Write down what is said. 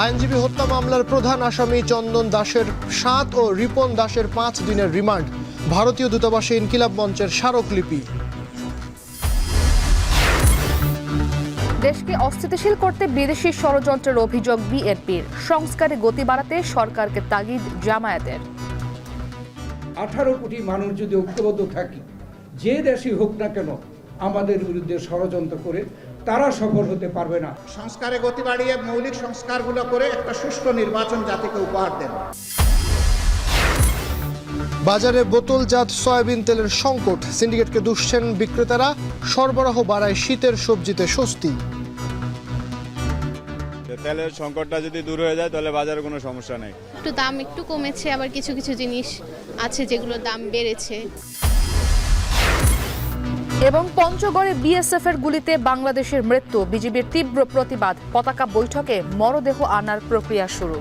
আইনজীবী হত্যা মামলার প্রধান আসামি চন্দন দাসের 7 ও রিপন দাসের 5 দিনের রিমান্ড। ভারতীয় দূতাবাসে ইনকিলাব মঞ্চের স্মারকলিপি। দেশকে অস্থিতিশীল করতে বিদেশি ষড়যন্ত্রের অভিযোগ বিএনপির। সংস্কারে গতি বাড়াতে সরকারকে তাগিদ জামায়াতের। 18 কোটি মানুষ যদি ঐক্যবদ্ধ থাকি, যে দেশই হোক না কেন আমাদের বিরুদ্ধে ষড়যন্ত্র করে তারা সফল হতে পারবে না। সংস্কারে গতি বাড়িয়ে মৌলিক সংস্কারগুলো করে একটা সুষ্ঠু নির্বাচন জাতিকে উপহার দেন। বাজারে বোতলজাত সয়াবিন তেলের সংকট, সিন্ডিকেটকে দুষছেন বিক্রেতারা। সরবরাহ বাড়ায় শীতের সবজিতে স্বস্তি। তেলের সংকটটা যদি দূর হয়ে যায় তাহলে বাজারে কোনো সমস্যা নেই। একটু দাম একটু কমেছে, আবার কিছু কিছু জিনিস আছে যেগুলোর দাম বেড়েছে। এবং পঞ্চগড়ে বিএসএফ এর গুলিতে বাংলাদেশের মৃত্যু, বিজিবির তীব্র প্রতিবাদ। পতাকা বৈঠকে মরদেহ আনার প্রক্রিয়া শুরু।